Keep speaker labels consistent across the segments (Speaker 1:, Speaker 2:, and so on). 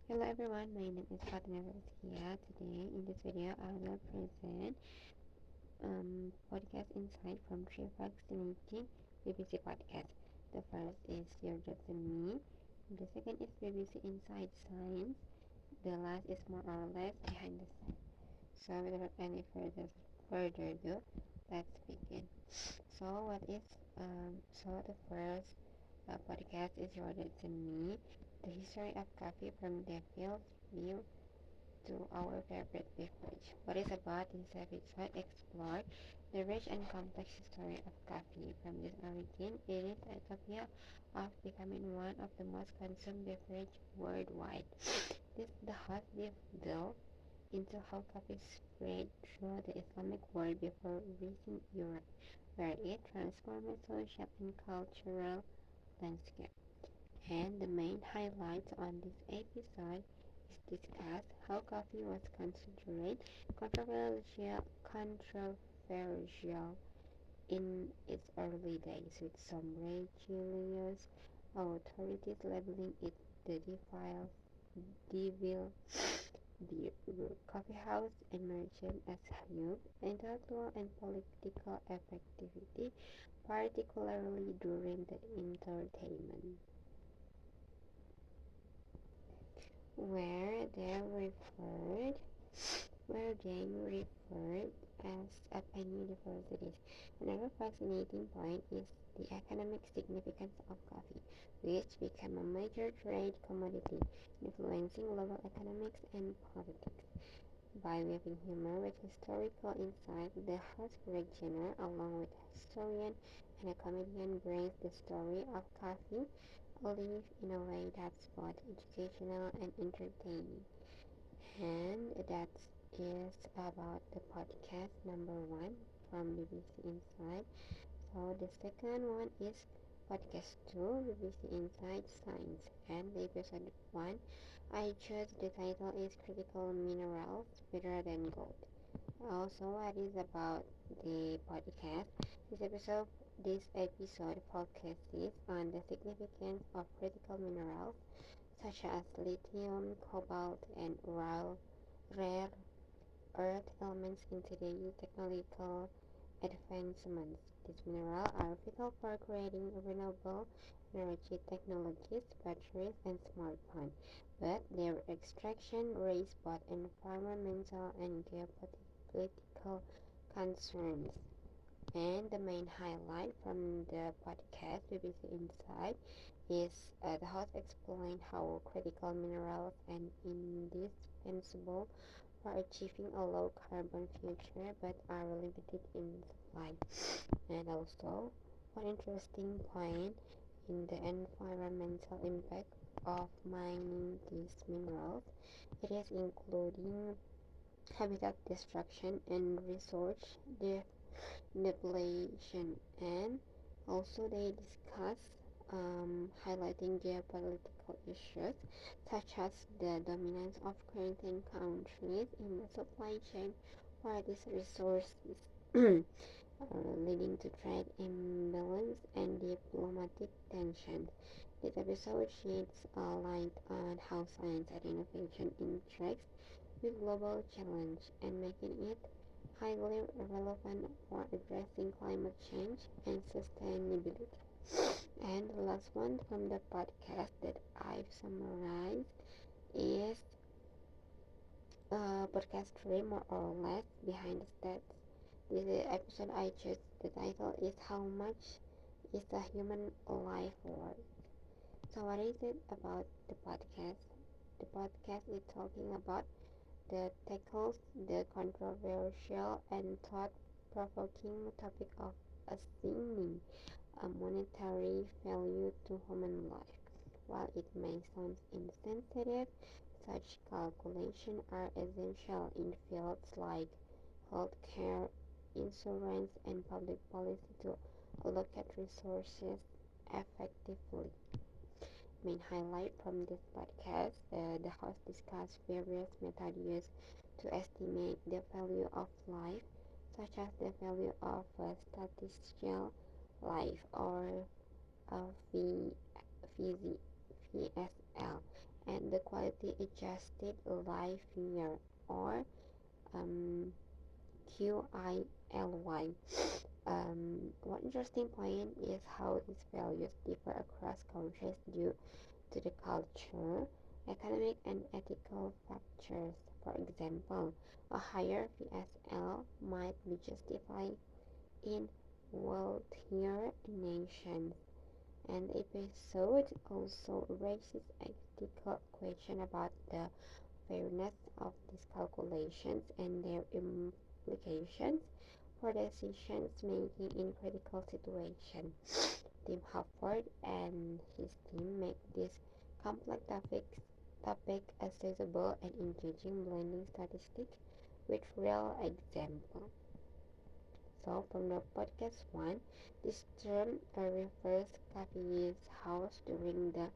Speaker 1: Hello everyone, my name is Fatima Roskia. Today in this video I will present podcast insight from three fascinating BBC podcasts. The first is Your Jobs and Me. The second is BBC Inside Science. The last is More or Less Behind the Scenes. So without any further ado, let's begin. So what is the first podcast is Your Jobs and Me. The history of coffee from the field view to our favorite beverage. What is about this episode explore the rich and complex history of coffee from its origin. It is a utopia of becoming one of the most consumed beverage worldwide. The host delve into how coffee spread through the Islamic world before reaching Europe, where it transformed social and cultural landscape. And the main highlights on this episode is discuss how coffee was considered controversial in its early days, with some religious authorities labeling it the devil coffee house emerged as huge intellectual and political effectivity, particularly during the entertainment. where they referred where they referred as open universities. Another fascinating point is the economic significance of coffee, which became a major trade commodity, influencing global economics and politics. By weaving humor with historical insight, the host Greg Jenner, along with historian and a comedian, brings the story of coffee live in a way that's both educational and entertaining. And that is about the podcast number one from BBC Inside. So the second one is podcast two, BBC Inside Science. And the episode one, I chose the title is Critical Minerals Better Than Gold. Also, what is about the podcast? This episode focuses on the significance of critical minerals such as lithium, cobalt, and rare earth elements in today's technological advancements. These minerals are vital for creating renewable energy technologies, batteries, and smartphones, but their extraction raises both environmental and geopolitical concerns. And the main highlight from the podcast BBC Insight is the host explained how critical minerals are indispensable for achieving a low carbon future but are limited in supply. And also, one interesting point in the environmental impact of mining these minerals, it is including habitat destruction and resource depletion, and also they discuss highlighting geopolitical issues such as the dominance of certain countries in the supply chain for these resources, leading to trade imbalance and diplomatic tensions. This episode sheds a light on how science and innovation interacts with global challenge and making it highly relevant for addressing climate change and sustainability. And the last one from the podcast that I've summarized is podcast 3, More or Less Behind the Stats. This episode I chose, the title is How Much is a Human Life Worth? So what is it about the podcast? The podcast is talking about the tackles the controversial and thought-provoking topic of assigning a monetary value to human life. While it may sound insensitive, such calculations are essential in fields like healthcare, insurance, and public policy to allocate resources effectively. Main highlight from this podcast, the host discussed various methods used to estimate the value of life, such as the value of a statistical life or a VSL, and the quality adjusted life year, or QILY. One interesting point is how these values differ across countries due to the culture, economic, and ethical factors. For example, a higher VSL might be justified in wealthier nations. And the episode also raises ethical questions about the fairness of these calculations and their implications for decisions making in critical situations. Tim Harford and his team make this complex topic accessible and engaging, blending statistics with real examples. So from the podcast 1, this term refers Caviar's house during the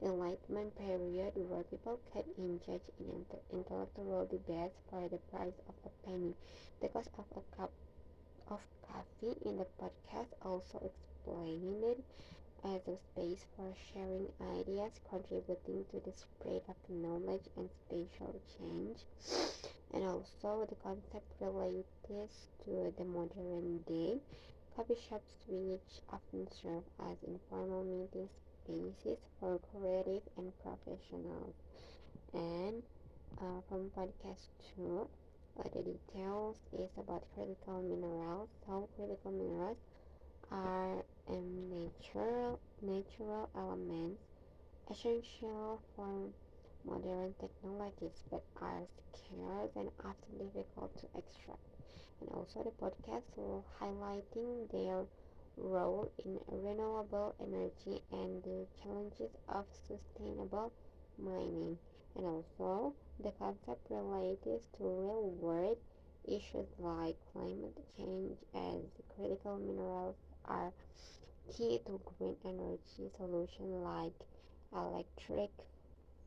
Speaker 1: Enlightenment period, where people could engage in intellectual debates for the price of a penny. The cost of a cup of coffee in the podcast also explained it as a space for sharing ideas, contributing to the spread of knowledge and spatial change. And also the concept relates to the modern day. Coffee shops, which often serve as informal meeting spaces for creative and professionals. And from podcast 2, the details is about critical minerals. So critical minerals are natural elements essential for modern technologies, but are scarce and often difficult to extract. And also the podcast will highlighting their role in renewable energy and the challenges of sustainable mining. And also the concept related to real world issues like climate change, as critical minerals are key to green energy solutions like electric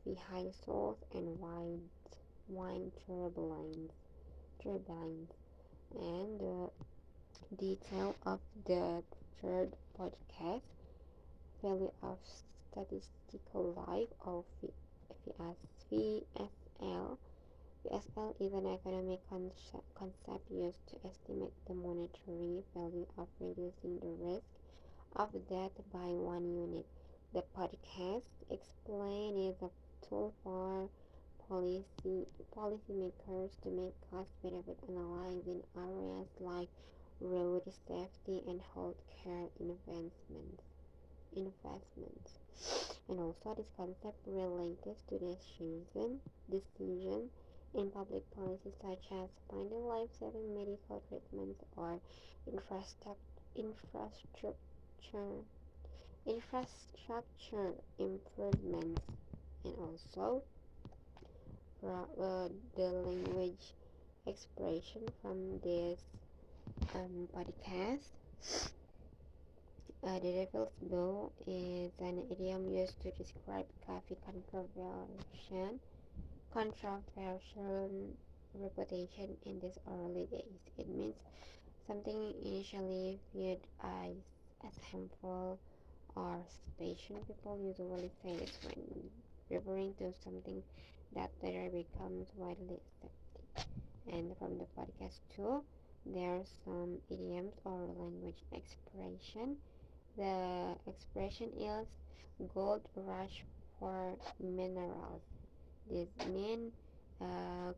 Speaker 1: vehicles and wind turbines. And the detail of the third podcast, value of statistical life, of VSL. VSL is an economic concept used to estimate the monetary value of reducing the risk of death by 1 unit. The podcast explain is a tool for policymakers to make cost-benefit analysis in areas like road safety and healthcare investments. And also this concept related to decision in public policy, such as finding life-saving medical treatments or infrastructure infrastructure improvements. And also the language expression from this podcast. The devil's bow is an idiom used to describe coffee controversial reputation in these early days. It means something initially viewed as harmful or suspicious. People usually say this when referring to something that later becomes widely accepted. And from the podcast 2, there are some idioms or language expression. The expression is gold rush for minerals. This means a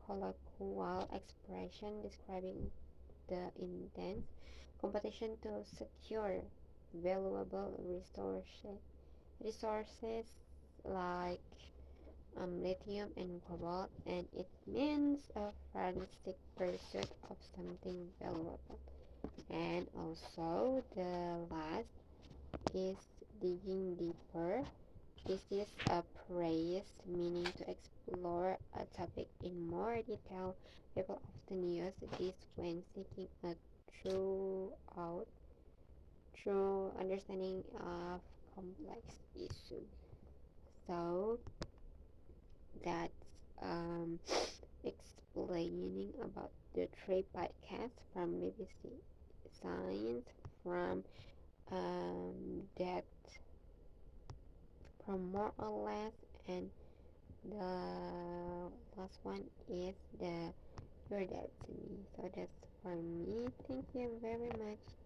Speaker 1: colloquial expression describing the intense competition to secure valuable resources like lithium and cobalt, and it means a frantic pursuit of something valuable. And also the last is digging deeper. This is a phrase meaning to explore a topic in more detail. People often use this when seeking a true understanding of complex issues. So that's explaining about the three podcasts from BBC Science, from that from more or less, and The last one is the Your Destiny. So that's for me. Thank you very much.